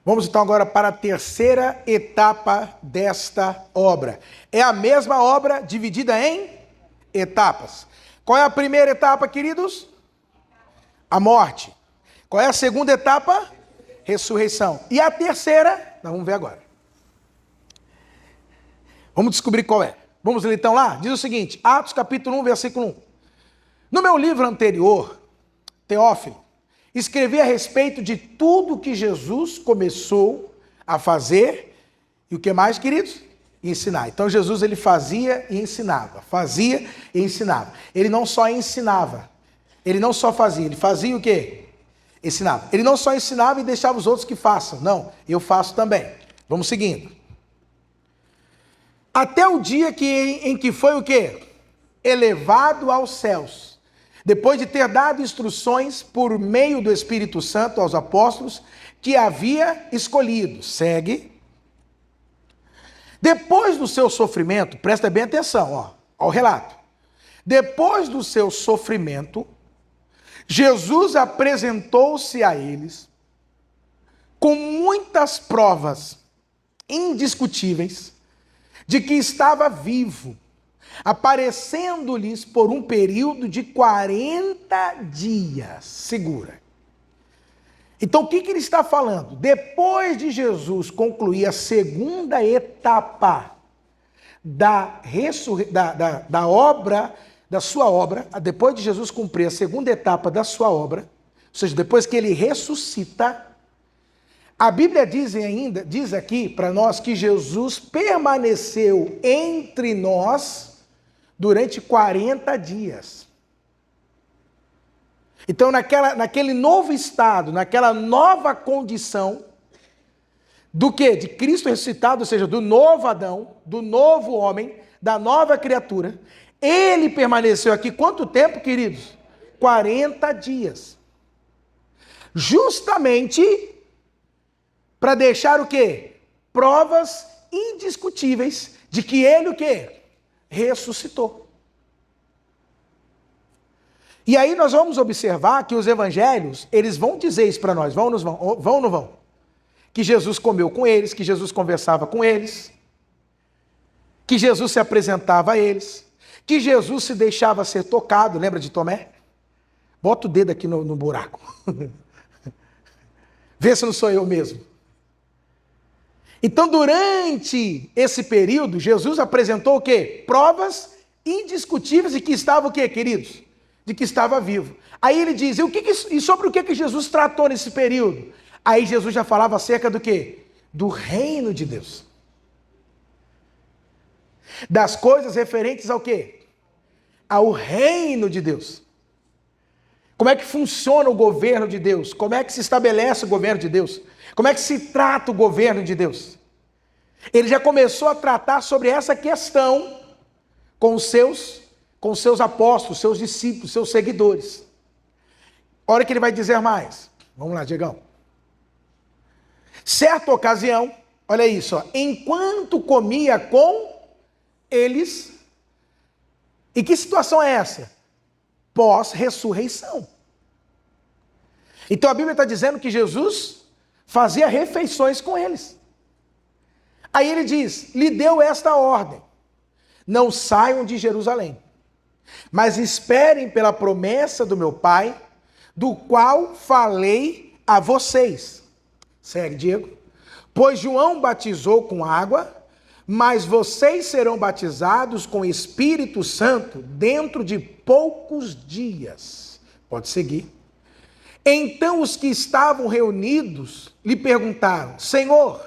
Vamos então agora para a terceira etapa desta obra. É a mesma obra dividida em etapas. Qual é a primeira etapa, queridos? A morte. Qual é a segunda etapa? Ressurreição. E a terceira, nós vamos ver agora. Vamos descobrir qual é. Vamos ler então lá? Diz o seguinte, Atos capítulo 1, versículo 1. No meu livro anterior, Teófilo, escrevi a respeito de tudo que Jesus começou a fazer. E o que mais, queridos? Ensinar. Então Jesus ele fazia e ensinava. Fazia e ensinava. Ele não só ensinava. Ele não só fazia. Ele fazia o quê? Ensinava. Ele não só ensinava e deixava os outros que façam. Não, eu faço também. Vamos seguindo. Até o dia em que foi o quê? Elevado aos céus. Depois de ter dado instruções por meio do Espírito Santo aos apóstolos que havia escolhido. Segue. Depois do seu sofrimento, presta bem atenção, ao relato. Depois do seu sofrimento, Jesus apresentou-se a eles com muitas provas indiscutíveis de que estava vivo, aparecendo-lhes por um período de 40 dias. Segura. Então, o que ele está falando? Depois de Jesus concluir a segunda etapa da obra, da sua obra, depois de Jesus cumprir a segunda etapa da sua obra, ou seja, depois que ele ressuscita, a Bíblia diz aqui para nós que Jesus permaneceu entre nós durante 40 dias. Então, naquele novo estado, naquela nova condição, do quê? De Cristo ressuscitado, ou seja, do novo Adão, do novo homem, da nova criatura, ele permaneceu aqui quanto tempo, queridos? 40 dias. Justamente para deixar o quê? Provas indiscutíveis de que ele o quê? Ressuscitou. E aí nós vamos observar que os evangelhos, eles vão dizer isso para nós, vão ou não vão? Que Jesus comeu com eles, que Jesus conversava com eles, que Jesus se apresentava a eles, que Jesus se deixava ser tocado, lembra de Tomé? Bota o dedo aqui no buraco. Vê se não sou eu mesmo. Então, durante esse período, Jesus apresentou o quê? Provas indiscutíveis de que estava o quê, queridos? De que estava vivo. Aí ele diz, e sobre o que Jesus tratou nesse período? Aí Jesus já falava acerca do quê? Do reino de Deus. Das coisas referentes ao quê? Ao reino de Deus. Como é que funciona o governo de Deus? Como é que se estabelece o governo de Deus? Como é que se trata o governo de Deus? Ele já começou a tratar sobre essa questão com os seus apóstolos, seus discípulos, seus seguidores. Olha o que ele vai dizer mais. Vamos lá, Diegão. Certa ocasião, olha isso, enquanto comia com eles, e que situação é essa? Pós-ressurreição. Então a Bíblia está dizendo que Jesus fazia refeições com eles. Aí ele diz, lhe deu esta ordem, não saiam de Jerusalém, mas esperem pela promessa do meu Pai, do qual falei a vocês. Segue, Diego. Pois João batizou com água, mas vocês serão batizados com Espírito Santo dentro de poucos dias. Pode seguir. Então os que estavam reunidos lhe perguntaram, Senhor,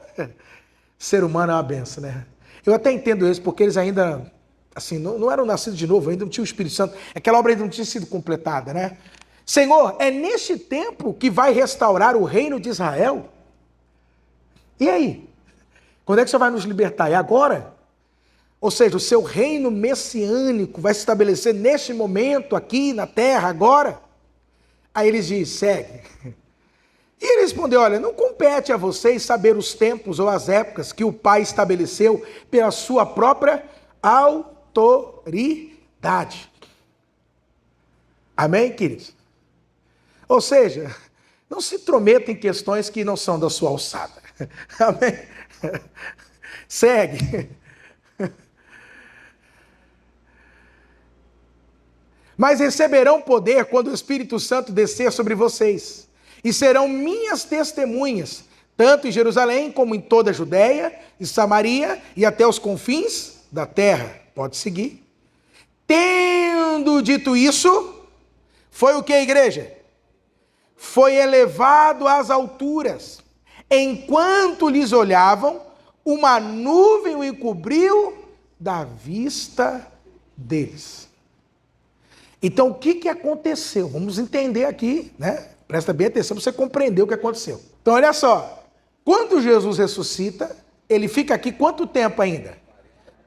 ser humano é uma benção, né? Eu até entendo isso, porque eles ainda, assim, não eram nascidos de novo, ainda não tinha o Espírito Santo, aquela obra ainda não tinha sido completada, né? Senhor, é neste tempo que vai restaurar o reino de Israel? E aí? Quando é que o Senhor vai nos libertar? É agora? Ou seja, o seu reino messiânico vai se estabelecer neste momento, aqui na terra, agora? Aí eles dizem, segue. E ele respondeu, olha, não compete a vocês saber os tempos ou as épocas que o Pai estabeleceu pela sua própria autoridade. Amém, queridos? Ou seja, não se intrometa em questões que não são da sua alçada. Amém? Segue. Mas receberão poder quando o Espírito Santo descer sobre vocês, e serão minhas testemunhas, tanto em Jerusalém como em toda a Judéia e Samaria e até os confins da terra. Pode seguir. Tendo dito isso, foi o que, igreja? Foi elevado às alturas. Enquanto lhes olhavam, uma nuvem o encobriu da vista deles. Então, o que aconteceu? Vamos entender aqui, né? Presta bem atenção para você compreender o que aconteceu. Então, olha só. Quando Jesus ressuscita, ele fica aqui quanto tempo ainda?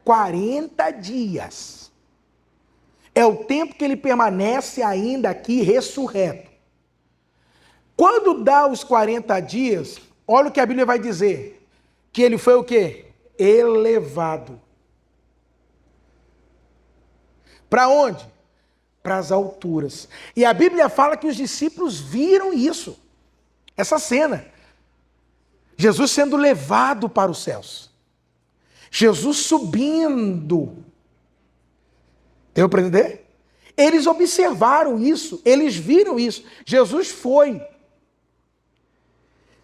40 dias. É o tempo que ele permanece ainda aqui ressurreto. Quando dá os 40 dias, olha o que a Bíblia vai dizer. Que ele foi o quê? Elevado. Para onde? Para as alturas. E a Bíblia fala que os discípulos viram isso. Essa cena. Jesus sendo levado para os céus. Jesus subindo. Deu para entender? Eles observaram isso, eles viram isso. Jesus foi.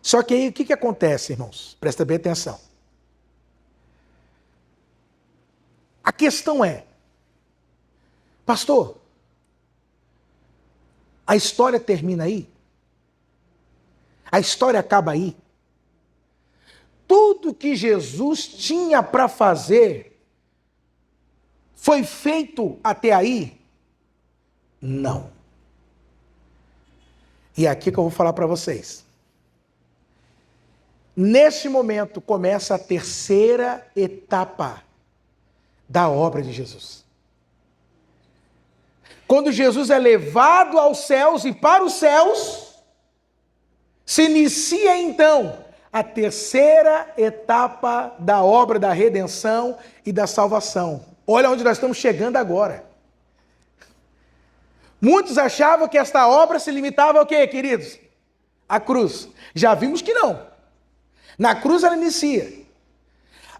Só que aí o que acontece, irmãos? Presta bem atenção. A questão é, pastor, a história termina aí? A história acaba aí? Tudo que Jesus tinha para fazer foi feito até aí? Não. E é aqui que eu vou falar para vocês. Neste momento começa a terceira etapa da obra de Jesus. Quando Jesus é levado aos céus e para os céus, se inicia então a terceira etapa da obra da redenção e da salvação. Olha onde nós estamos chegando agora. Muitos achavam que esta obra se limitava ao quê, queridos? A cruz. Já vimos que não. Na cruz ela inicia.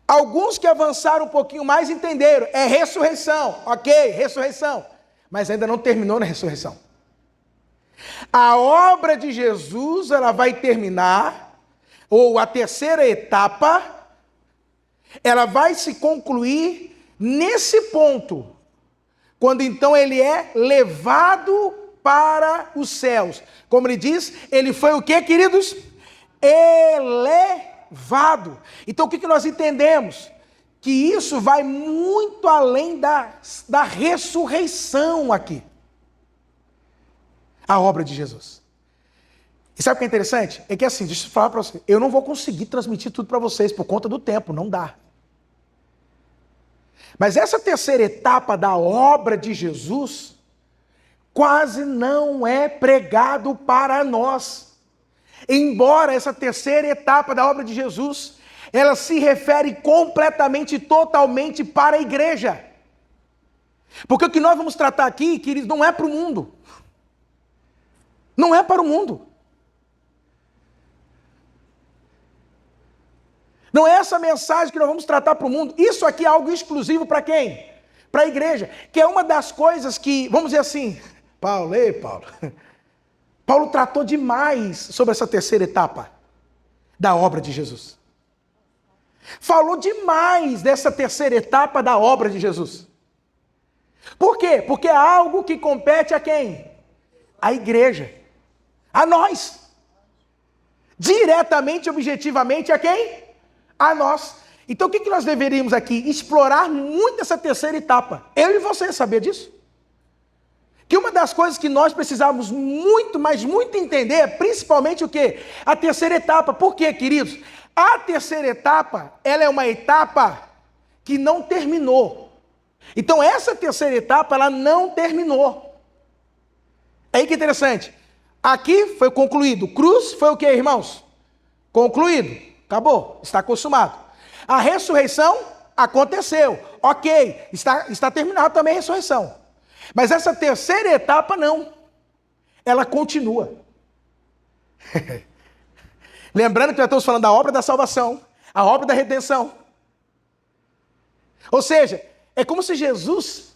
Alguns que avançaram um pouquinho mais entenderam. É ressurreição. Ok, ressurreição. Mas ainda não terminou na ressurreição. A obra de Jesus, ela vai terminar, ou a terceira etapa, ela vai se concluir nesse ponto. Quando então ele é levado para os céus. Como ele diz, ele foi o quê, queridos? Elevado. Então o que nós entendemos? Que isso vai muito além da ressurreição aqui. A obra de Jesus. E sabe o que é interessante? É que assim, deixa eu falar para você, eu não vou conseguir transmitir tudo para vocês por conta do tempo, não dá. Mas essa terceira etapa da obra de Jesus quase não é pregado para nós. Embora essa terceira etapa da obra de Jesus, ela se refere completamente, totalmente para a igreja. Porque o que nós vamos tratar aqui, queridos, não é para o mundo. Não é para o mundo. Não é essa mensagem que nós vamos tratar para o mundo. Isso aqui é algo exclusivo para quem? Para a igreja. Que é uma das coisas que, vamos dizer assim, Paulo, Paulo tratou demais sobre essa terceira etapa da obra de Jesus. Falou demais dessa terceira etapa da obra de Jesus. Por quê? Porque é algo que compete a quem? A igreja. A nós. Diretamente, objetivamente, a quem? A nós. Então o que nós deveríamos aqui? Explorar muito essa terceira etapa. Eu e você, sabia disso? Que uma das coisas que nós precisamos muito, mas muito entender é principalmente o quê? A terceira etapa. Por quê, queridos? A terceira etapa, ela é uma etapa que não terminou. Então essa terceira etapa, ela não terminou. Aí que interessante. Aqui foi concluído. Cruz foi o quê, irmãos? Concluído. Acabou, está consumado. A ressurreição aconteceu. Ok, está terminado também a ressurreição. Mas essa terceira etapa não. Ela continua. Lembrando que nós estamos falando da obra da salvação, a obra da redenção. Ou seja, é como se Jesus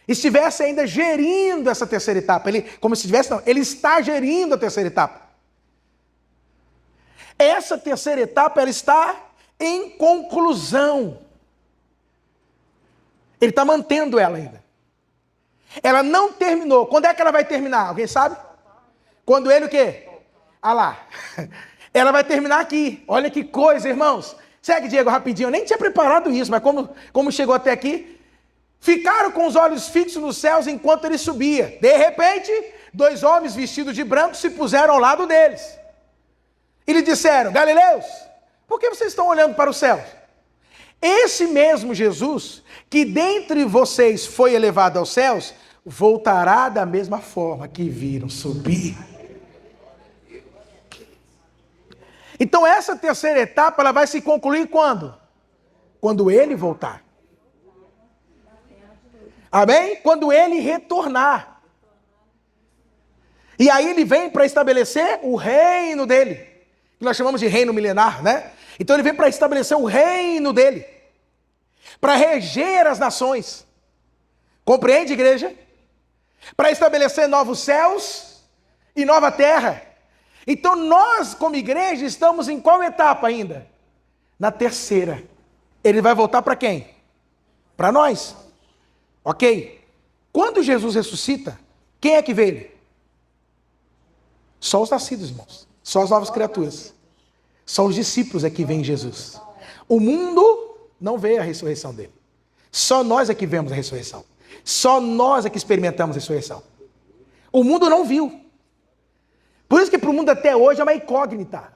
estivesse ainda gerindo essa terceira etapa. Ele está gerindo a terceira etapa. Essa terceira etapa, ela está em conclusão. Ele está mantendo ela ainda. Ela não terminou. Quando é que ela vai terminar? Alguém sabe? Quando ele o quê? Ah lá. Ela vai terminar aqui. Olha que coisa, irmãos. Segue, Diego, rapidinho. Eu nem tinha preparado isso, mas como chegou até aqui, ficaram com os olhos fixos nos céus enquanto ele subia. De repente, 2 homens vestidos de branco se puseram ao lado deles. E lhe disseram: Galileus, por que vocês estão olhando para o céu? Esse mesmo Jesus, que dentre vocês foi elevado aos céus, voltará da mesma forma que viram subir. Então essa terceira etapa, ela vai se concluir quando? Quando ele voltar. Amém? Quando ele retornar. E aí ele vem para estabelecer o reino dele, que nós chamamos de reino milenar, né? Então ele vem para estabelecer o reino dele, para reger as nações. Compreende, igreja? Para estabelecer novos céus e nova terra. Então nós, como igreja, estamos em qual etapa ainda? Na terceira. Ele vai voltar para quem? Para nós. Ok? Quando Jesus ressuscita, quem é que vê ele? Só os nascidos, irmãos. Só as novas criaturas. Só os discípulos é que veem Jesus. O mundo não vê a ressurreição dele. Só nós é que vemos a ressurreição. Só nós é que experimentamos a ressurreição. O mundo não viu. Por isso que para o mundo até hoje é uma incógnita.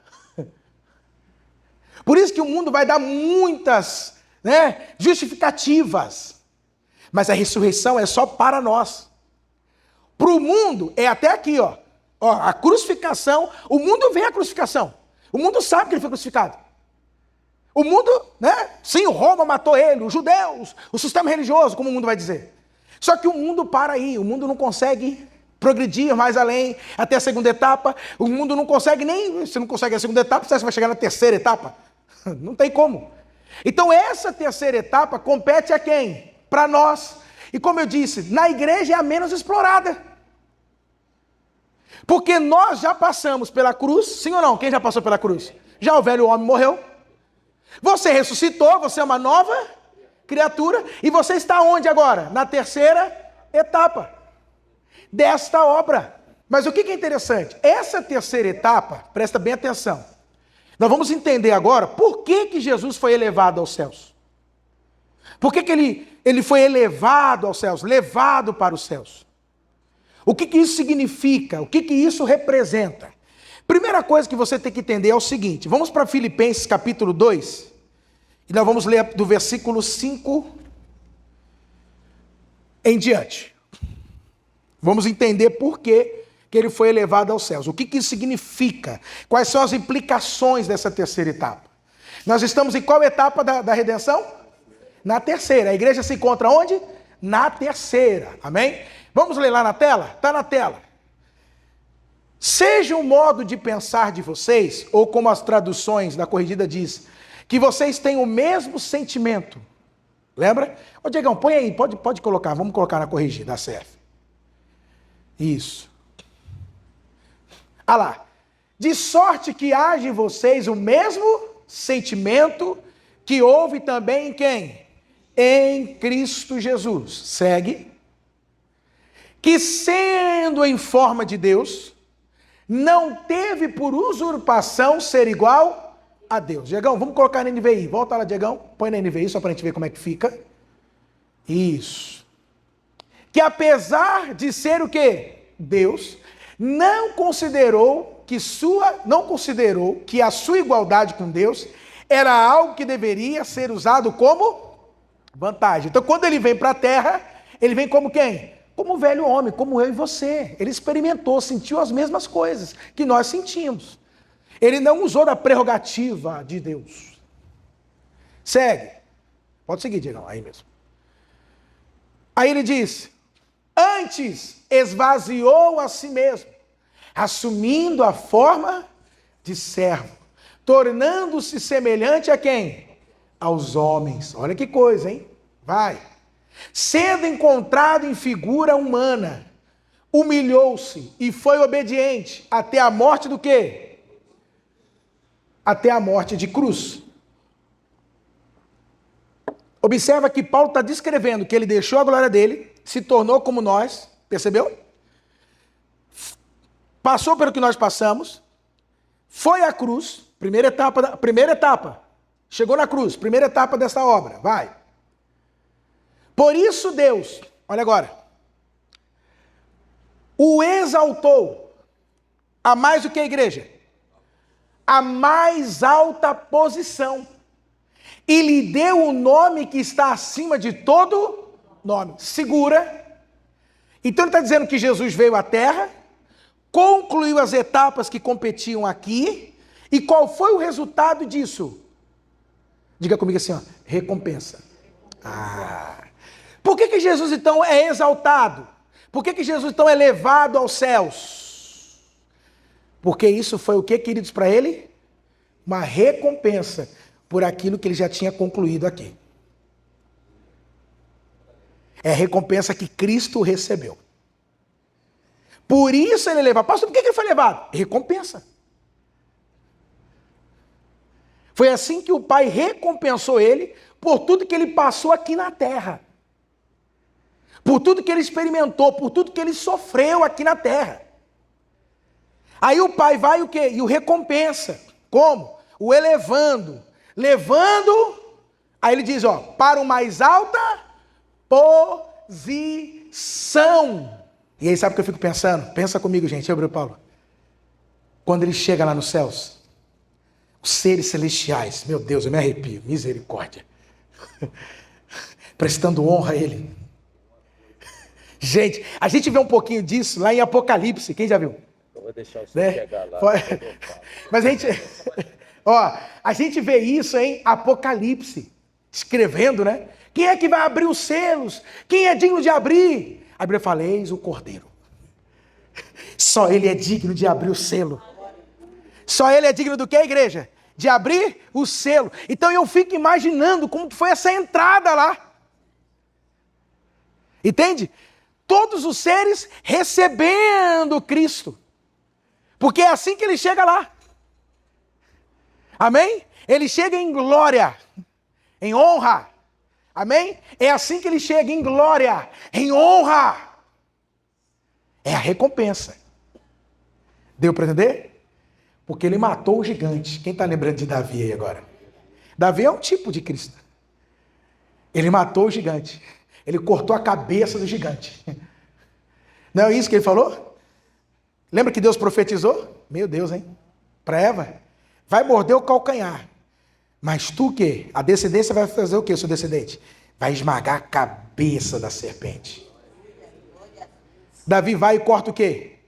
Por isso que o mundo vai dar muitas, justificativas. Mas a ressurreição é só para nós. Para o mundo é até aqui, ó. A crucificação, o mundo vê a crucificação. O mundo sabe que ele foi crucificado. O mundo, sim, o Roma matou ele, os judeus, o sistema religioso, como o mundo vai dizer. Só que o mundo para aí, o mundo não consegue progredir mais além, até a segunda etapa. O mundo não consegue nem, se não consegue a segunda etapa, você vai chegar na terceira etapa? Não tem como. Então essa terceira etapa compete a quem? Para nós. E como eu disse, na igreja é a menos explorada. Porque nós já passamos pela cruz, sim ou não? Quem já passou pela cruz? Já o velho homem morreu. Você ressuscitou, você é uma nova criatura. E você está onde agora? Na terceira etapa desta obra. Mas o que é interessante? Essa terceira etapa, presta bem atenção. Nós vamos entender agora por que Jesus foi elevado aos céus. Por que ele foi elevado aos céus, levado para os céus? O que isso significa? O que isso representa? Primeira coisa que você tem que entender é o seguinte. Vamos para Filipenses capítulo 2. E nós vamos ler do versículo 5 em diante. Vamos entender por que ele foi elevado aos céus. O que isso significa? Quais são as implicações dessa terceira etapa? Nós estamos em qual etapa da redenção? Na terceira. A igreja se encontra onde? Na terceira. Amém? Vamos ler lá na tela? Está na tela. Seja o modo de pensar de vocês, ou como as traduções da Corrigida diz, que vocês têm o mesmo sentimento. Lembra? Ô Diegão, põe aí, pode colocar, vamos colocar na Corrigida, da CF. Isso. Ah lá. De sorte que haja em vocês o mesmo sentimento que houve também em quem? Em Cristo Jesus. Segue. Que sendo em forma de Deus, não teve por usurpação ser igual a Deus. Diegão, vamos colocar na NVI. Volta lá, Diegão. Põe na NVI só para a gente ver como é que fica. Isso. Que apesar de ser o quê? Deus, não considerou que a sua igualdade com Deus era algo que deveria ser usado como vantagem. Então, quando ele vem para a terra, ele vem como quem? Como o velho homem, como eu e você. Ele experimentou, sentiu as mesmas coisas que nós sentimos. Ele não usou da prerrogativa de Deus. Segue. Pode seguir, Diego, aí mesmo. Aí ele diz, antes esvaziou a si mesmo, assumindo a forma de servo, tornando-se semelhante a quem? Aos homens. Olha que coisa, hein? Vai. Sendo encontrado em figura humana, humilhou-se e foi obediente até a morte do quê? Até a morte de cruz. Observa que Paulo está descrevendo que ele deixou a glória dele, se tornou como nós, percebeu? Passou pelo que nós passamos, foi à cruz, primeira etapa, chegou na cruz, primeira etapa dessa obra, vai. Por isso Deus, olha agora, o exaltou a mais do que a igreja, a mais alta posição, e lhe deu o nome que está acima de todo nome. Segura. Então ele está dizendo que Jesus veio à terra, concluiu as etapas que competiam aqui, e qual foi o resultado disso? Diga comigo assim, ó, recompensa. Por que Jesus então é exaltado? Por que Jesus então é levado aos céus? Porque isso foi o que, queridos, para ele? Uma recompensa por aquilo que ele já tinha concluído aqui. É a recompensa que Cristo recebeu. Por isso ele é levado. Pastor, por que ele foi levado? Recompensa. Foi assim que o Pai recompensou ele por tudo que ele passou aqui na terra. Por tudo que ele experimentou, por tudo que ele sofreu aqui na terra. Aí o Pai vai e o quê? E o recompensa. Como? O elevando. Levando, aí ele diz, ó, para uma mais alta posição. E aí sabe o que eu fico pensando? Pensa comigo, gente, eu, Paulo. Quando ele chega lá nos céus, os seres celestiais, meu Deus, eu me arrepio, misericórdia. Prestando honra a ele. Gente, a gente vê um pouquinho disso lá em Apocalipse, quem já viu? Eu vou deixar você chegar lá. Mas a gente vê isso em Apocalipse, escrevendo, né? Quem é que vai abrir os selos? Quem é digno de abrir? A Bíblia fala, eis o Cordeiro. Só ele é digno de abrir o selo. Só ele é digno do que, igreja? De abrir o selo. Então eu fico imaginando como foi essa entrada lá. Entende? Todos os seres recebendo Cristo. Porque é assim que ele chega lá. Amém? Ele chega em glória, em honra. Amém? É assim que ele chega, em glória, em honra. É a recompensa. Deu para entender? Porque ele matou o gigante. Quem está lembrando de Davi aí agora? Davi é um tipo de Cristo. Ele matou o gigante. Ele cortou a cabeça do gigante. Não é isso que ele falou? Lembra que Deus profetizou? Meu Deus, hein? Para Eva. Vai morder o calcanhar. Mas tu o quê? A descendência vai fazer o quê, seu descendente? Vai esmagar a cabeça da serpente. Davi vai e corta o quê?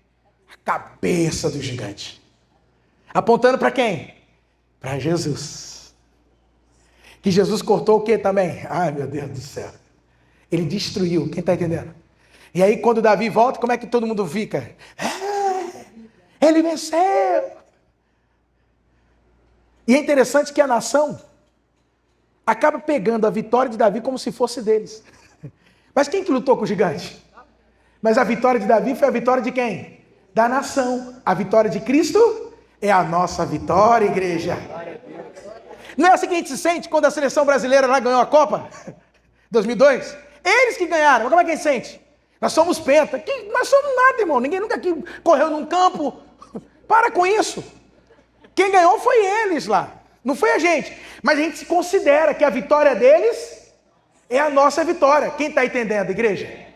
A cabeça do gigante. Apontando para quem? Para Jesus. Que Jesus cortou o quê também? Ai, meu Deus do céu. Ele destruiu. Quem está entendendo? E aí, quando Davi volta, como é que todo mundo fica? Ele venceu. E é interessante que a nação acaba pegando a vitória de Davi como se fosse deles. Mas quem que lutou com o gigante? Mas a vitória de Davi foi a vitória de quem? Da nação. A vitória de Cristo é a nossa vitória, igreja. Não é assim que a gente se sente quando a seleção brasileira lá ganhou a Copa? 2002? Eles que ganharam. Mas como é que a gente sente? Nós somos penta. Nós somos nada, irmão. Ninguém nunca aqui correu num campo. Para com isso. Quem ganhou foi eles lá. Não foi a gente. Mas a gente se considera que a vitória deles é a nossa vitória. Quem está entendendo, igreja?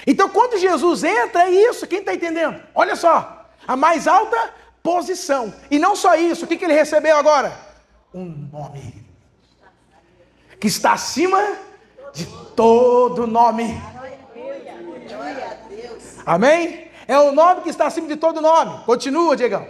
Então, quando Jesus entra, é isso. Quem está entendendo? Olha só. A mais alta posição. E não só isso. O que ele recebeu agora? Um nome. Que está acima de todo nome. Amém? É o nome que está acima de todo nome. Continua, Diegão.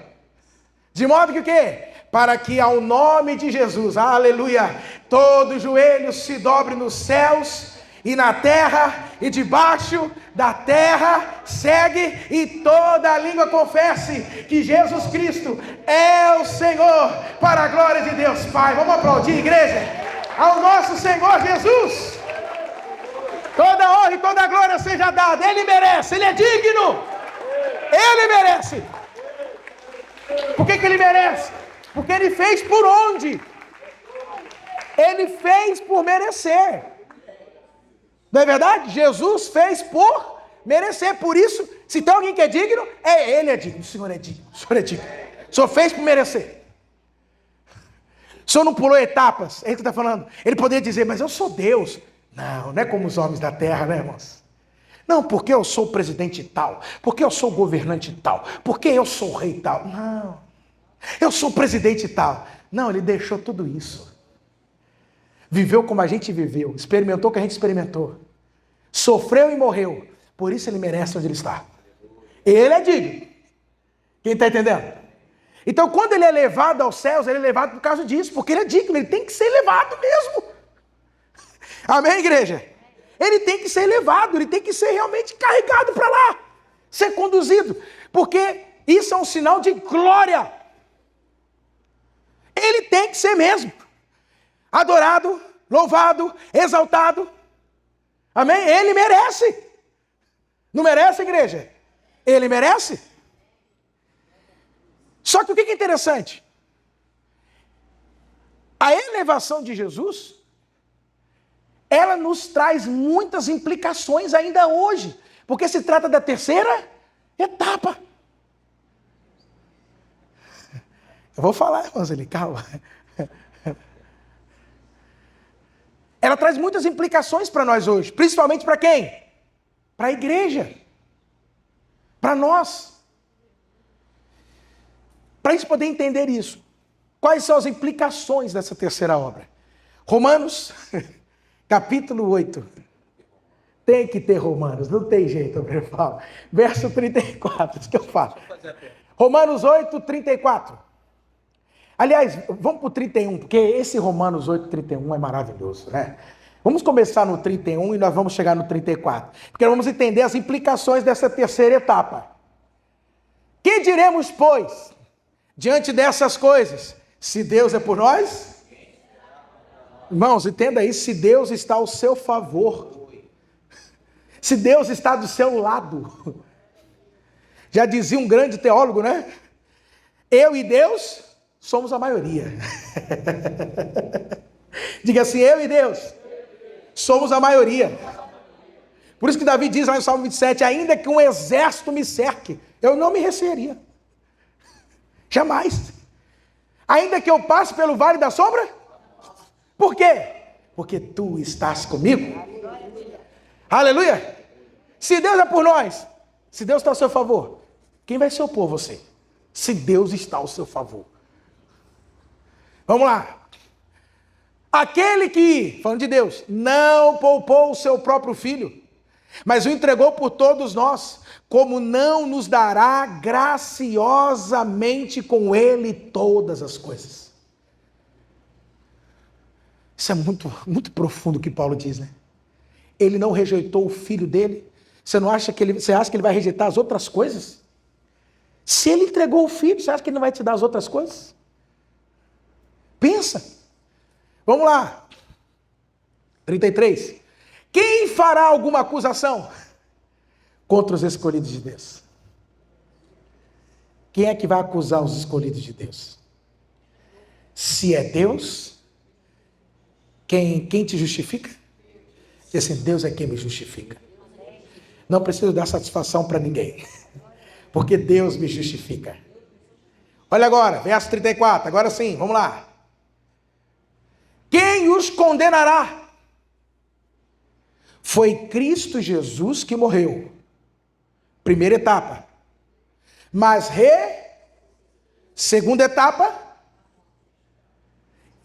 De modo que o quê? Para que ao nome de Jesus, aleluia, todo joelho se dobre nos céus e na terra e debaixo da terra, segue e toda língua confesse que Jesus Cristo é o Senhor, para a glória de Deus Pai. Vamos aplaudir, igreja, ao nosso Senhor Jesus. Toda honra e toda glória seja dada. Ele merece, Ele é digno. Ele merece. Por que Ele merece? Porque Ele fez por onde? Ele fez por merecer. Não é verdade? Jesus fez por merecer. Por isso, se tem alguém que é digno, Ele é digno. O Senhor é digno. O Senhor é digno. O Senhor fez por merecer. O Senhor não pulou etapas. É isso que está falando. Ele poderia dizer, mas eu sou Deus. Não, não é como os homens da terra, né, irmãos? Não, porque eu sou o presidente tal. Porque eu sou o governante tal. Porque eu sou o rei tal. Não. Eu sou o presidente tal. Não, Ele deixou tudo isso. Viveu como a gente viveu, experimentou o que a gente experimentou, sofreu e morreu, por isso Ele merece onde Ele está. Ele é digno. Quem está entendendo? Então quando Ele é levado aos céus, Ele é levado por causa disso, porque Ele é digno, Ele tem que ser levado mesmo. Amém, igreja? Ele tem que ser levado, Ele tem que ser realmente carregado para lá, ser conduzido, porque isso é um sinal de glória. Ele tem que ser mesmo. Adorado, louvado, exaltado. Amém? Ele merece. Não merece, igreja? Ele merece. Só que o que é interessante? A elevação de Jesus, ela nos traz muitas implicações ainda hoje, porque se trata da terceira etapa. Eu vou falar, irmãos, ele calma. Ela traz muitas implicações para nós hoje, principalmente para quem? Para a igreja, para nós. Para a gente poder entender isso, quais são as implicações dessa terceira obra? Romanos, capítulo 8. Tem que ter Romanos, não tem jeito, eu falo. Verso 34, isso que eu falo. Romanos 8, 34. Aliás, vamos para o 31, porque esse Romanos 8, 31 é maravilhoso, né? Vamos começar no 31 e nós vamos chegar no 34. Porque vamos entender as implicações dessa terceira etapa. Que diremos, pois, diante dessas coisas? Se Deus é por nós? Irmãos, entenda isso, se Deus está ao seu favor. Se Deus está do seu lado. Já dizia um grande teólogo, né? Eu e Deus somos a maioria. Diga assim, eu e Deus somos a maioria. Por isso que Davi diz lá no Salmo 27, ainda que um exército me cerque, eu não me recearia. Jamais. Ainda que eu passe pelo vale da sombra. Por quê? Porque tu estás comigo. Aleluia. Se Deus é por nós, se Deus está ao seu favor, quem vai se opor a você? Se Deus está ao seu favor. Vamos lá. Aquele que, falando de Deus, não poupou o seu próprio filho, mas o entregou por todos nós, como não nos dará graciosamente com ele todas as coisas? Isso é muito, muito profundo o que Paulo diz, né? Ele não rejeitou o filho dele. Você acha que ele vai rejeitar as outras coisas? Se ele entregou o filho, você acha que ele não vai te dar as outras coisas? Pensa. Vamos lá. 33. Quem fará alguma acusação contra os escolhidos de Deus? Quem é que vai acusar os escolhidos de Deus? Se é Deus, quem te justifica? Diz assim, Deus é quem me justifica. Não preciso dar satisfação para ninguém, porque Deus me justifica. Olha agora, verso 34, agora sim, vamos lá. Quem os condenará? Foi Cristo Jesus que morreu. Primeira etapa. Mas segunda etapa.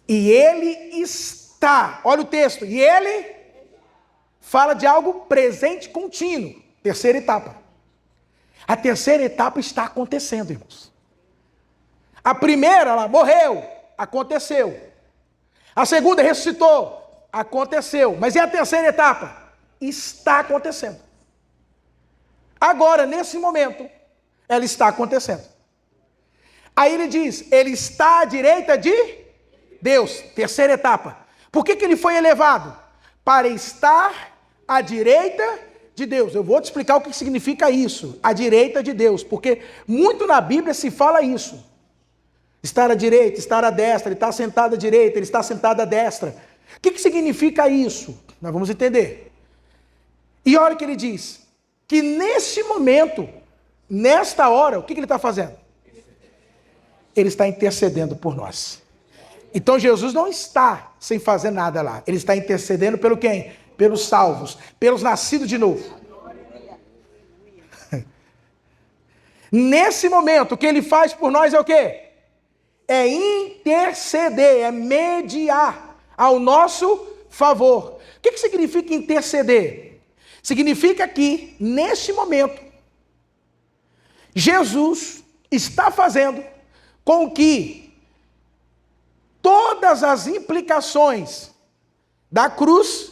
E ele está. Olha o texto. E ele fala de algo presente contínuo. Terceira etapa. A terceira etapa está acontecendo, irmãos. A primeira, ela morreu. Aconteceu. A segunda ressuscitou. Aconteceu. Mas e a terceira etapa? está acontecendo. Agora, nesse momento, ela está acontecendo. Aí ele diz, ele está à direita de Deus. Terceira etapa. Por que ele foi elevado? Para estar à direita de Deus. Eu vou te explicar o que significa isso, à direita de Deus, porque muito na Bíblia se fala isso. Estar à direita, estar à destra, ele está sentado à direita, ele está sentado à destra. O que significa isso? Nós vamos entender. E olha o que ele diz, que neste momento, nesta hora, o que ele está fazendo? Ele está intercedendo por nós. Então Jesus não está sem fazer nada lá, ele está intercedendo pelo quem? Pelos salvos, pelos nascidos de novo. Nesse momento, o que ele faz por nós é o quê? É interceder, é mediar ao nosso favor. O que significa interceder? Significa que, neste momento, Jesus está fazendo com que todas as implicações da cruz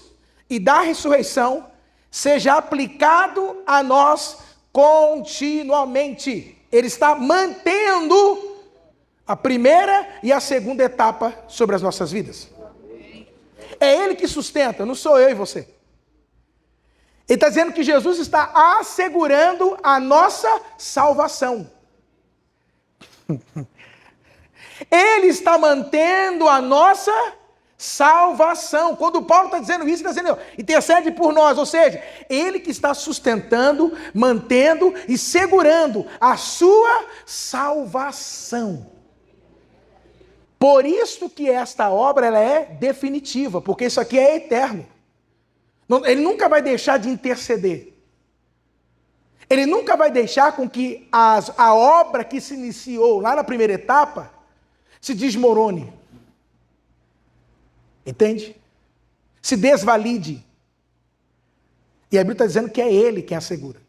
e da ressurreição seja aplicado a nós continuamente. Ele está mantendo a primeira e a segunda etapa sobre as nossas vidas. É Ele que sustenta, não sou eu e você. Ele está dizendo que Jesus está assegurando a nossa salvação. Ele está mantendo a nossa salvação. Quando Paulo está dizendo isso, ele está dizendo, intercede por nós, ou seja, Ele que está sustentando, mantendo e segurando a sua salvação. Por isso que esta obra ela é definitiva, porque isso aqui é eterno. Ele nunca vai deixar de interceder. Ele nunca vai deixar com que a obra que se iniciou lá na primeira etapa se desmorone. Entende? Se desvalide. E a Bíblia está dizendo que é Ele quem assegura.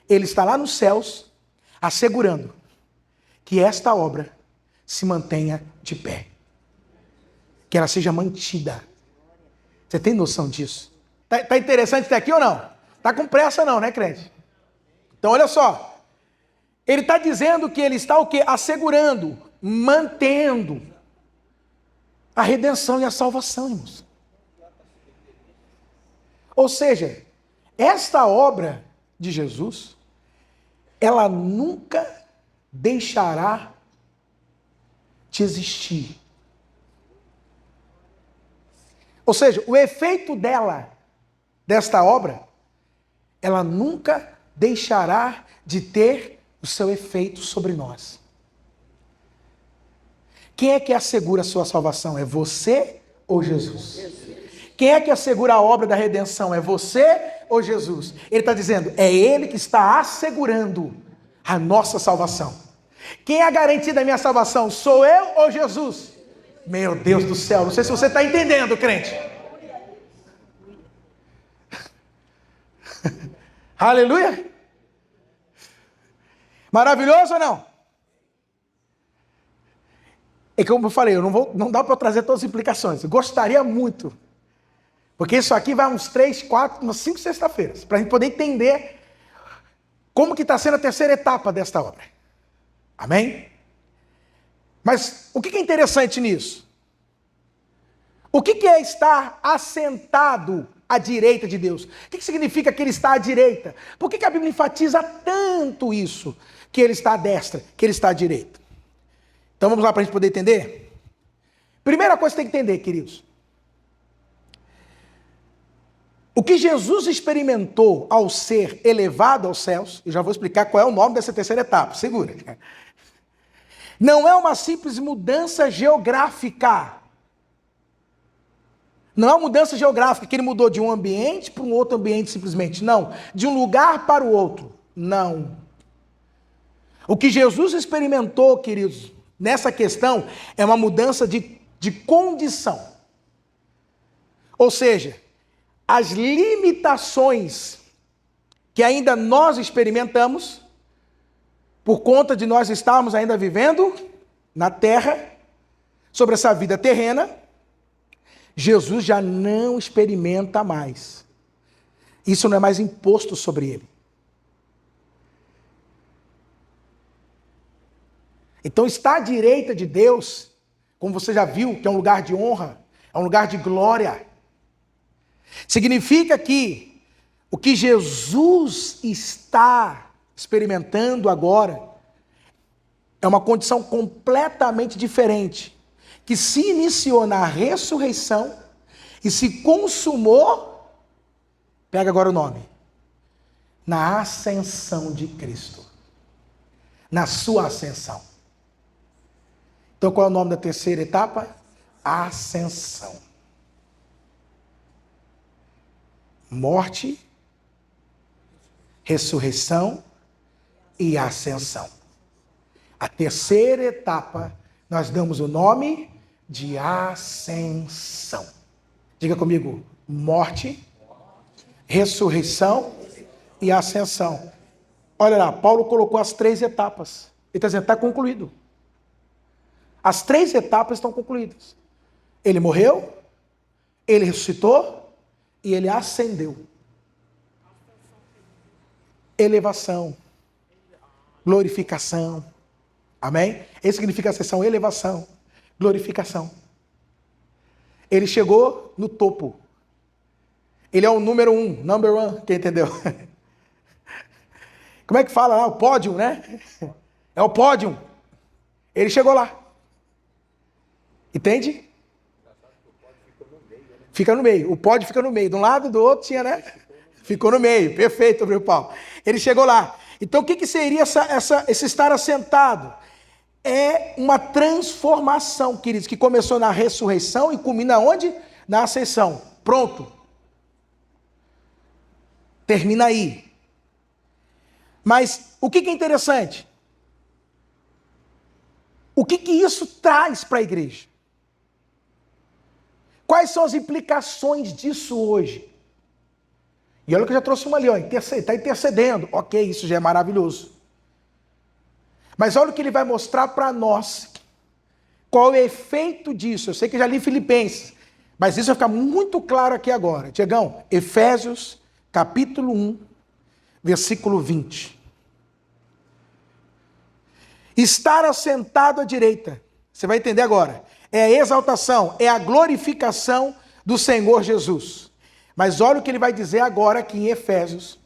Ele está lá nos céus, assegurando que esta obra se mantenha de pé. Que ela seja mantida. Você tem noção disso? Tá interessante até aqui ou não? Tá com pressa não, né, crente? Então olha só. Ele está dizendo que ele está o quê? Assegurando, mantendo a redenção e a salvação, irmãos. Ou seja, esta obra de Jesus, ela nunca deixará de existir. Ou seja, o efeito desta obra, ela nunca deixará de ter o seu efeito sobre nós. Quem é que assegura a sua salvação? É você ou Jesus? Quem é que assegura a obra da redenção? É você ou Jesus? Ele está dizendo, é Ele que está assegurando a nossa salvação. Quem é a garantia da minha salvação? Sou eu ou Jesus? Meu Deus do céu, não sei se você está entendendo, crente. Aleluia. Maravilhoso ou não? É como eu falei, não dá para eu trazer todas as implicações. Eu gostaria muito. Porque isso aqui vai uns 3, 4, umas 5 sexta-feiras. Para a gente poder entender como que está sendo a terceira etapa desta obra. Amém? Mas o que é interessante nisso? O que é estar assentado à direita de Deus? O que significa que Ele está à direita? Por que a Bíblia enfatiza tanto isso? Que Ele está à destra, que Ele está à direita. Então vamos lá para a gente poder entender? Primeira coisa que tem que entender, queridos. O que Jesus experimentou ao ser elevado aos céus, eu já vou explicar qual é o nome dessa terceira etapa, segura. Não é uma simples mudança geográfica. Não é uma mudança geográfica, que ele mudou de um ambiente para um outro ambiente simplesmente. Não. De um lugar para o outro. Não. O que Jesus experimentou, queridos, nessa questão, é uma mudança de condição. Ou seja, as limitações que ainda nós experimentamos, por conta de nós estarmos ainda vivendo na terra, sobre essa vida terrena, Jesus já não experimenta mais. Isso não é mais imposto sobre ele. Então, estar à direita de Deus, como você já viu, que é um lugar de honra, é um lugar de glória. Significa que o que Jesus está experimentando agora é uma condição completamente diferente, que se iniciou na ressurreição e se consumou, pega agora o nome, na ascensão de Cristo. Na sua ascensão. Então qual é o nome da terceira etapa? Ascensão. Morte, ressurreição e ascensão. A terceira etapa, nós damos o nome de ascensão. Diga comigo, morte, ressurreição e ascensão. Olha lá, Paulo colocou as 3 etapas. Ele está dizendo, está concluído. As 3 etapas estão concluídas. Ele morreu, ele ressuscitou e ele ascendeu. Elevação, glorificação. Amém? Esse significa ascensão, elevação, glorificação. Ele chegou no topo. Ele é o número 1, number 1, quem entendeu? Como é que fala lá? O pódio, né? É o pódio. Ele chegou lá. Entende? Fica no meio. O pódio fica no meio. De um lado, do outro tinha, né? Ficou no meio. Perfeito, meu Paulo. Ele chegou lá. Então, o que seria esse estar assentado? É uma transformação, queridos, que começou na ressurreição e culmina onde? Na ascensão. Pronto. Termina aí. Mas o que é interessante? O que isso traz para a igreja? Quais são as implicações disso hoje? E olha que eu já trouxe uma ali, está intercedendo. Ok, isso já é maravilhoso. Mas olha o que ele vai mostrar para nós. Qual é o efeito disso? Eu sei que eu já li Filipenses, mas isso vai ficar muito claro aqui agora. Tiagão, Efésios, capítulo 1, versículo 20. Estar assentado à direita, você vai entender agora, é a exaltação, é a glorificação do Senhor Jesus. Mas olha o que ele vai dizer agora aqui em Efésios,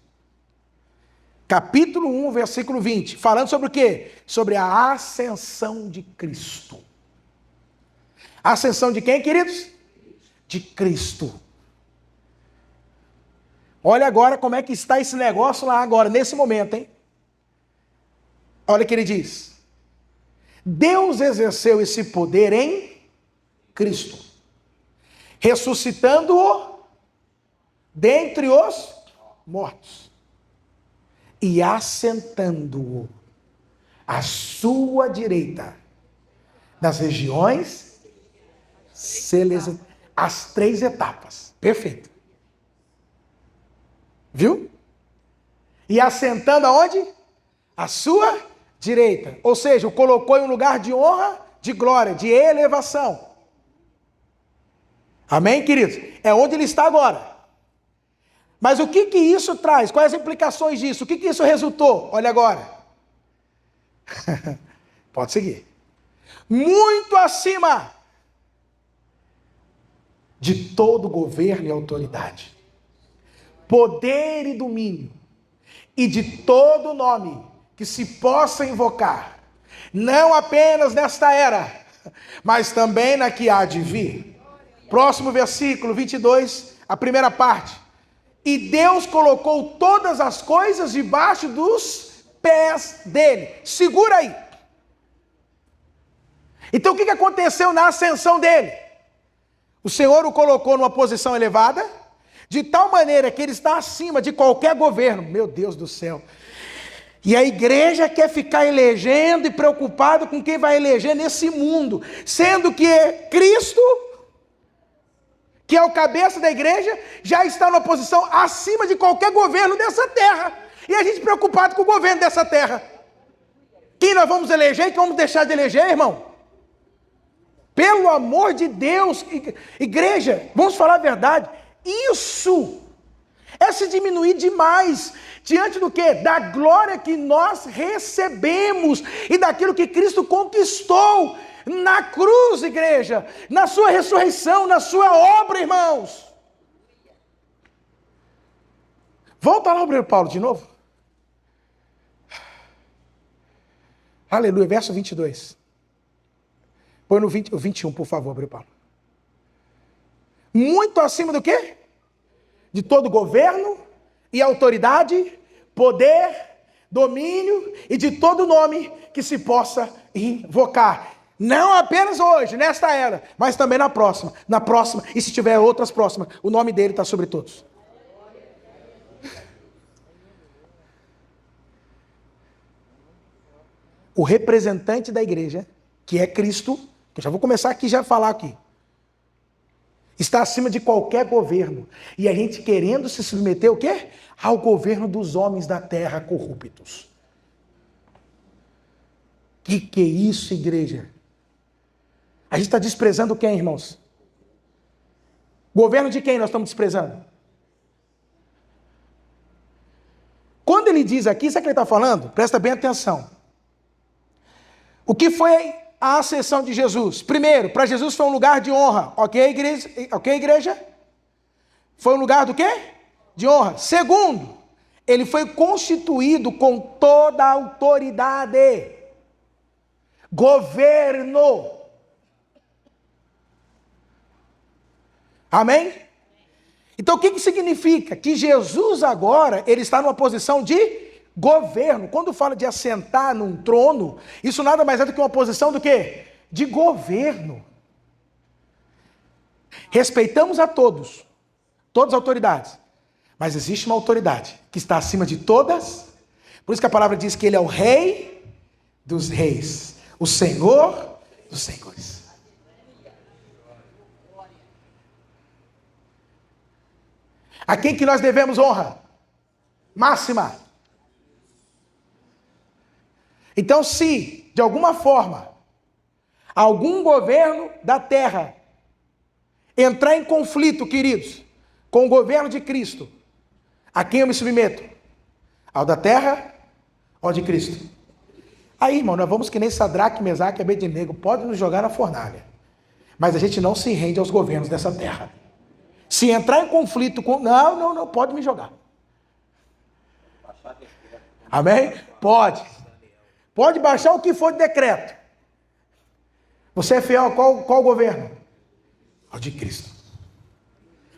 capítulo 1, versículo 20, falando sobre o quê? Sobre a ascensão de Cristo. A ascensão de quem, queridos? De Cristo. Olha agora como é que está esse negócio lá agora, nesse momento, hein? Olha o que ele diz. Deus exerceu esse poder em Cristo, ressuscitando-o dentre os mortos e assentando-o à sua direita nas regiões celestiais. As 3 etapas. Perfeito. Viu? E assentando aonde? À sua direita. Ou seja, o colocou em um lugar de honra, de glória, de elevação. Amém, queridos? É onde ele está agora. Mas o que isso traz? Quais as implicações disso? O que isso resultou? Olha agora. Pode seguir. Muito acima de todo governo e autoridade, poder e domínio, e de todo nome que se possa invocar, não apenas nesta era, mas também na que há de vir. Próximo versículo 22, a primeira parte. E Deus colocou todas as coisas debaixo dos pés dele. Segura aí. Então o que aconteceu na ascensão dele? O Senhor o colocou numa posição elevada, de tal maneira que ele está acima de qualquer governo. Meu Deus do céu. E a igreja quer ficar elegendo e preocupado com quem vai eleger nesse mundo, sendo que Cristo, que é o cabeça da igreja, já está numa posição acima de qualquer governo dessa terra. E a gente preocupado com o governo dessa terra. Quem nós vamos eleger e quem vamos deixar de eleger, irmão? Pelo amor de Deus, igreja, vamos falar a verdade. Isso É se diminuir demais. Diante do quê? Da glória que nós recebemos e daquilo que Cristo conquistou na cruz, igreja, na sua ressurreição, na sua obra, irmãos. Volta lá ao obreiro Paulo de novo. Aleluia, verso 22. Põe no 21, por favor, obreiro Paulo. Muito acima do quê? De todo governo e autoridade, poder, domínio e de todo nome que se possa invocar. Não apenas hoje, nesta era, mas também na próxima, e se tiver outras próximas, o nome dele está sobre todos. O representante da igreja, que é Cristo, que eu já vou começar aqui já a falar aqui, está acima de qualquer governo. E a gente querendo se submeter o quê? Ao governo dos homens da terra corruptos. Que é isso, igreja? A gente está desprezando quem, irmãos? Governo de quem nós estamos desprezando? Quando ele diz aqui, sabe o que ele está falando? Presta bem atenção. O que foi a ascensão de Jesus? Primeiro, para Jesus foi um lugar de honra. Ok, igreja? Ok, igreja? Foi um lugar do quê? De honra. Segundo, ele foi constituído com toda a autoridade. Governo. Amém? Então o que significa? Que Jesus agora, ele está numa posição de governo. Quando fala de assentar num trono, isso nada mais é do que uma posição do quê? De governo. Respeitamos a todas as autoridades, mas existe uma autoridade que está acima de todas. Por isso que a palavra diz que ele é o rei dos reis, o senhor dos senhores. A quem que nós devemos honra? Máxima. Então, se, de alguma forma, algum governo da terra entrar em conflito, queridos, com o governo de Cristo, a quem eu me submeto? Ao da terra ou ao de Cristo? Aí, irmão, nós vamos que nem Sadraque, Mesaque e Abednego, pode nos jogar na fornalha, mas a gente não se rende aos governos dessa terra. Se entrar em conflito com... Não, pode me jogar. Amém? Pode. Pode baixar o que for de decreto. Você é fiel a qual governo? Ao de Cristo.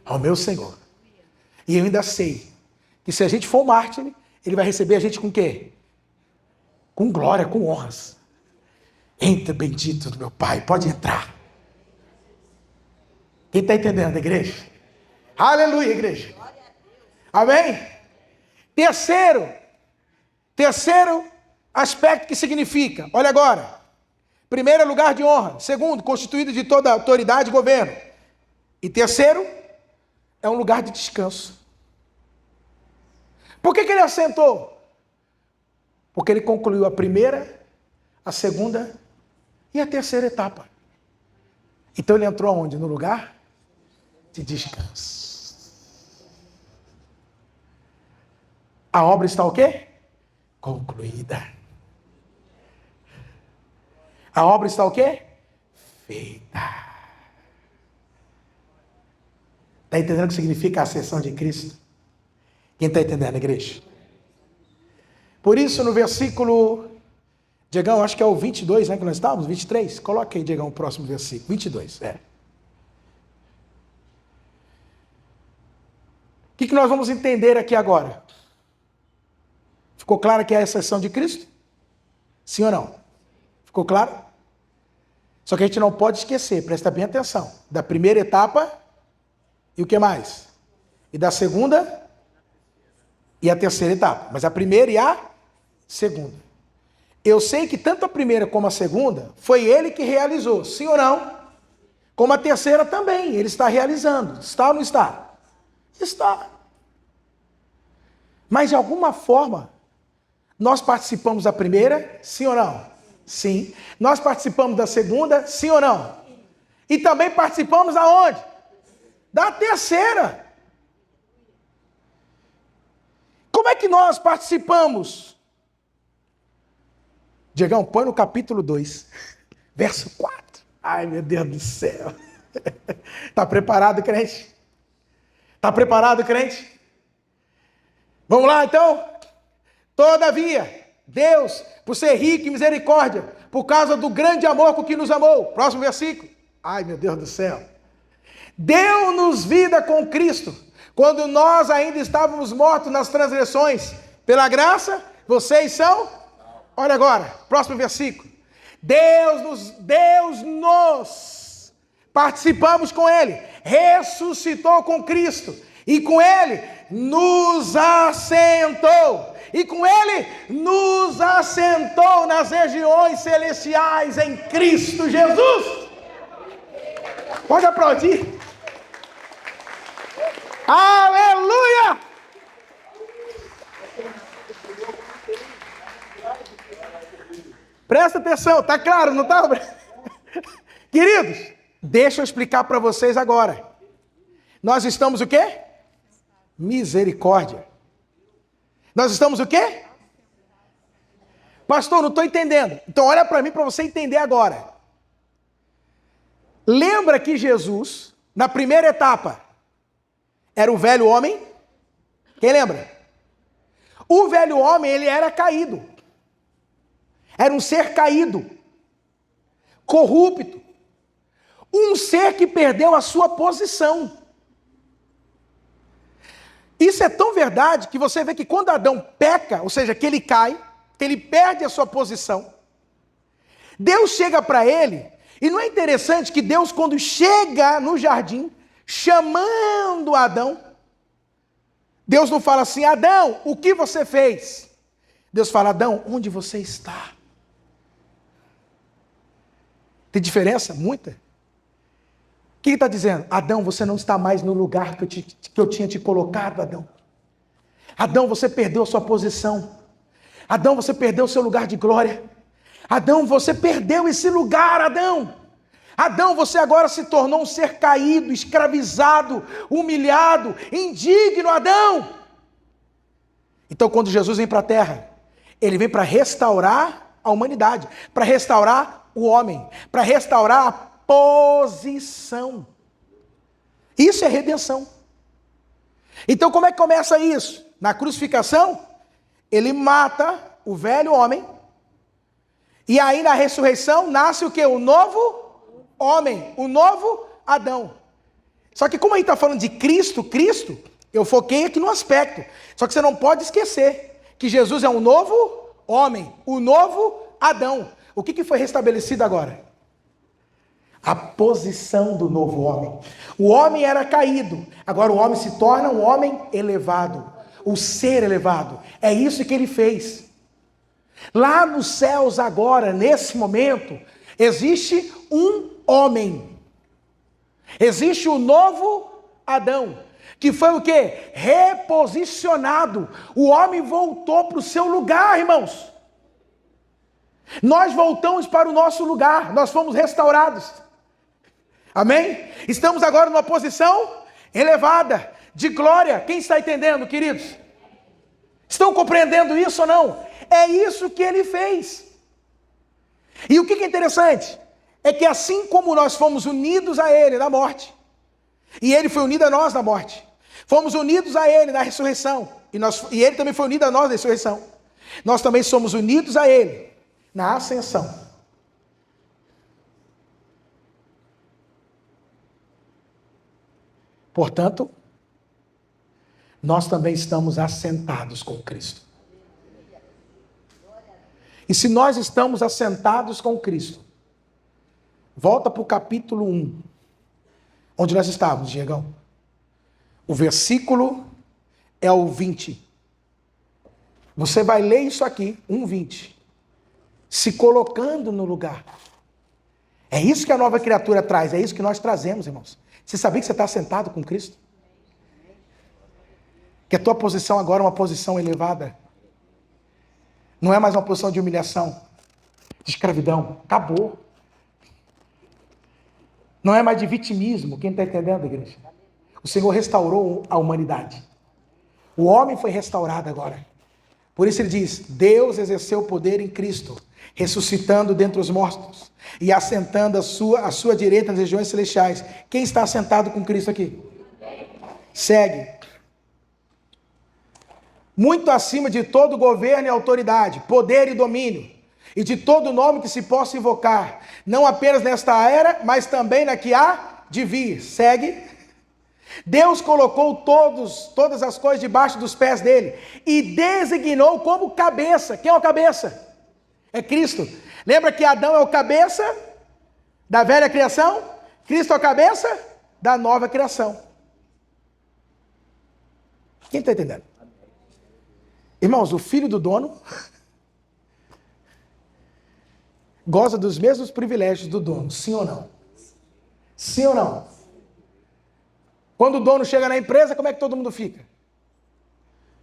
Ao meu Senhor. E eu ainda sei que se a gente for mártir, ele vai receber a gente com o quê? Com glória, com honras. Entra, bendito do meu Pai, pode entrar. Quem está entendendo, igreja? Aleluia, igreja. Amém? Terceiro aspecto que significa, olha agora. Primeiro é lugar de honra. Segundo, constituído de toda autoridade e governo. E terceiro, é um lugar de descanso. Por que ele assentou? Porque ele concluiu a primeira, a segunda e a terceira etapa. Então ele entrou aonde? No lugar de descanso. A obra está o quê? Concluída. A obra está o quê? Feita. Está entendendo o que significa a ascensão de Cristo? Quem está entendendo, igreja? Por isso, no versículo... Diegão, acho que é o 22, né, que nós estávamos? 23? Coloca aí, Diegão, o próximo versículo. 22, O que nós vamos entender aqui agora? Ficou claro que é a exceção de Cristo? Sim ou não? Ficou claro? Só que a gente não pode esquecer, presta bem atenção, da primeira etapa e o que mais? E da segunda e a terceira etapa. Mas a primeira e a segunda. Eu sei que tanto a primeira como a segunda foi ele que realizou, sim ou não? Como a terceira também, ele está realizando. Está ou não está? Está. Mas de alguma forma, nós participamos da primeira, sim ou não? Sim. Nós participamos da segunda, sim ou não? E também participamos aonde? Da terceira. Como é que nós participamos? Diegão, põe no capítulo 2, verso 4. Ai, meu Deus do céu. Está preparado, crente? Está preparado, crente? Vamos lá, então? Todavia, Deus, por ser rico em misericórdia, por causa do grande amor com que nos amou. Próximo versículo. Ai, meu Deus do céu. Deu-nos vida com Cristo, quando nós ainda estávamos mortos nas transgressões. Pela graça, vocês são... Olha agora, próximo versículo. Deus nos participamos com Ele, ressuscitou com Cristo, e com Ele nos assentou. E com Ele nos assentou nas regiões celestiais em Cristo Jesus. Pode aplaudir. Aleluia! Presta atenção, tá claro, não tá? Queridos, deixa eu explicar para vocês agora. Nós estamos o quê? Misericórdia. Nós estamos o quê? Pastor, não estou entendendo. Então olha para mim para você entender agora. Lembra que Jesus, na primeira etapa, era o velho homem? Quem lembra? O velho homem, ele era caído. Era um ser caído, corrupto. Um ser que perdeu a sua posição. Isso é tão verdade que você vê que quando Adão peca, ou seja, que ele cai, que ele perde a sua posição, Deus chega para ele, e não é interessante que Deus, quando chega no jardim, chamando Adão, Deus não fala assim: Adão, o que você fez? Deus fala: Adão, onde você está? Tem diferença? Muita. O que ele está dizendo? Adão, você não está mais no lugar que eu tinha te colocado, Adão. Adão, você perdeu a sua posição. Adão, você perdeu o seu lugar de glória. Adão, você perdeu esse lugar, Adão. Adão, você agora se tornou um ser caído, escravizado, humilhado, indigno, Adão. Então, quando Jesus vem para a terra, ele vem para restaurar a humanidade, para restaurar o homem, para restaurar a posição. Isso é redenção. Então, como é que começa isso? Na crucificação, ele mata o velho homem, e aí na ressurreição nasce o quê? O novo homem, o novo Adão. Só que como a gente está falando de Cristo, eu foquei aqui no aspecto. Só que você não pode esquecer que Jesus é um novo homem, o novo Adão. O que foi restabelecido agora? A posição do novo homem. O homem era caído, agora o homem se torna um homem elevado, o ser elevado. É isso que ele fez. Lá nos céus agora, nesse momento, existe um homem. Existe o novo Adão, que foi o quê? Reposicionado. O homem voltou para o seu lugar, irmãos. Nós voltamos para o nosso lugar, nós fomos restaurados. Amém? Estamos agora numa posição elevada, de glória. Quem está entendendo, queridos? Estão compreendendo isso ou não? É isso que ele fez. E o que é interessante? É que assim como nós fomos unidos a ele na morte, e ele foi unido a nós na morte, fomos unidos a ele na ressurreição, e ele também foi unido a nós na ressurreição, nós também somos unidos a ele na ascensão. Portanto, nós também estamos assentados com Cristo. E se nós estamos assentados com Cristo, volta para o capítulo 1, onde nós estávamos, Diegão. O versículo é o 20. Você vai ler isso aqui, 1:20. Se colocando no lugar. É isso que a nova criatura traz, é isso que nós trazemos, irmãos. Você sabia que você está sentado com Cristo? Que a tua posição agora é uma posição elevada. Não é mais uma posição de humilhação, de escravidão. Acabou. Não é mais de vitimismo. Quem está entendendo, igreja? O Senhor restaurou a humanidade. O homem foi restaurado agora. Por isso ele diz, Deus exerceu o poder em Cristo, ressuscitando dentre os mortos e assentando a sua direita nas regiões celestiais. Quem está assentado com Cristo aqui? Segue. Muito acima de todo governo e autoridade, poder e domínio, e de todo nome que se possa invocar, não apenas nesta era, mas também na que há de vir. Segue. Deus colocou todas as coisas debaixo dos pés dele, e designou como cabeça. Quem é o cabeça? É Cristo. Lembra que Adão é o cabeça da velha criação? Cristo é o cabeça da nova criação. Quem está entendendo? Irmãos, o filho do dono goza dos mesmos privilégios do dono, sim ou não? Sim ou não? Quando o dono chega na empresa, como é que todo mundo fica?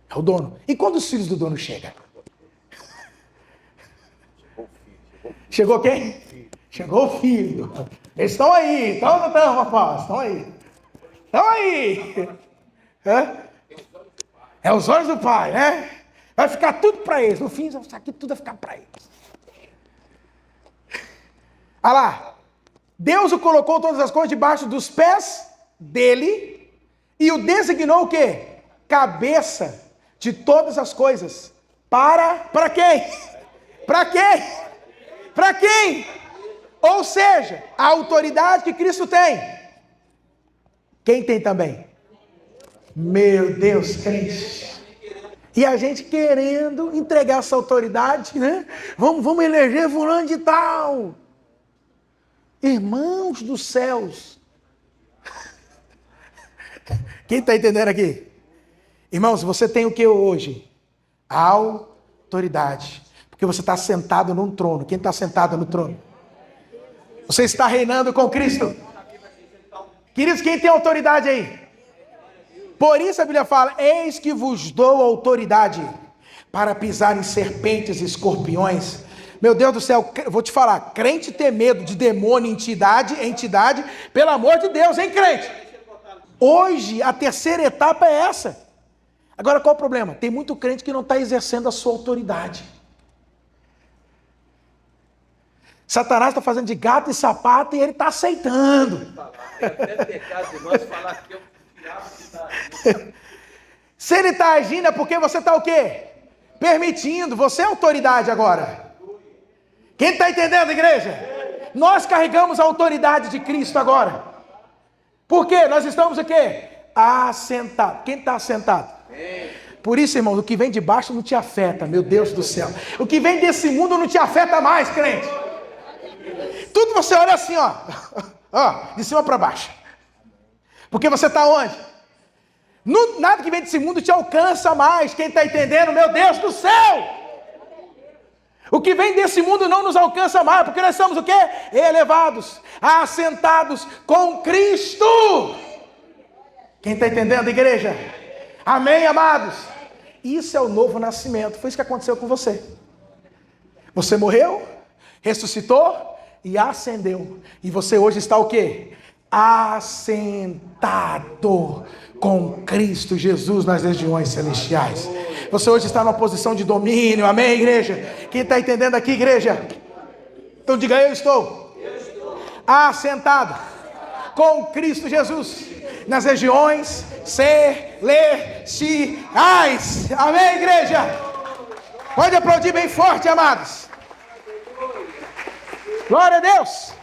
É o dono. E quando os filhos do dono chegam? Chegou quem? Chegou o filho. Eles estão aí. Estão, rapaz. Estão aí. Estão aí. É os olhos do pai, né? Vai ficar tudo para eles. No fim, isso aqui tudo vai ficar para eles. Olha lá. Deus o colocou todas as coisas debaixo dos pés dele e o designou o quê? Cabeça de todas as coisas. Para quem? Para quem? Para quem? Ou seja, a autoridade que Cristo tem. Quem tem também? Meu Deus, crente. E a gente querendo entregar essa autoridade, né? Vamos eleger fulano de tal. Irmãos dos céus. Quem está entendendo aqui? Irmãos, você tem o que hoje? A autoridade. Porque você está sentado num trono. Quem está sentado no trono? Você está reinando com Cristo. Queridos, quem tem autoridade aí? Por isso a Bíblia fala, eis que vos dou autoridade para pisar em serpentes e escorpiões. Meu Deus do céu, eu vou te falar, crente ter medo de demônio, entidade, pelo amor de Deus, hein, crente? Hoje, a terceira etapa é essa. Agora, qual o problema? Tem muito crente que não está exercendo a sua autoridade. Satanás está fazendo de gato e sapato e ele está aceitando. Se ele está agindo é porque você está o quê? Permitindo. Você é autoridade agora. Quem está entendendo, igreja? Nós carregamos a autoridade de Cristo agora. Por quê? Nós estamos o quê? Assentados. Quem está assentado? Por isso, irmão, o que vem de baixo não te afeta, meu Deus do céu. O que vem desse mundo não te afeta mais, crente. Tudo você olha assim, ó, de cima para baixo. Porque você está onde? Nada que vem desse mundo te alcança mais. Quem está entendendo? Meu Deus do céu! O que vem desse mundo não nos alcança mais, porque nós somos o quê? Elevados, assentados com Cristo. Quem está entendendo, igreja? Amém, amados? Isso é o novo nascimento. Foi isso que aconteceu com você. Você morreu, ressuscitou e ascendeu. E você hoje está o quê? Assentado com Cristo Jesus nas regiões celestiais. Você hoje está numa posição de domínio. Amém, igreja? Quem está entendendo aqui, igreja? Então diga, eu estou assentado com Cristo Jesus nas regiões celestiais. Amém, igreja? Pode aplaudir bem forte, amados. Glória a Deus.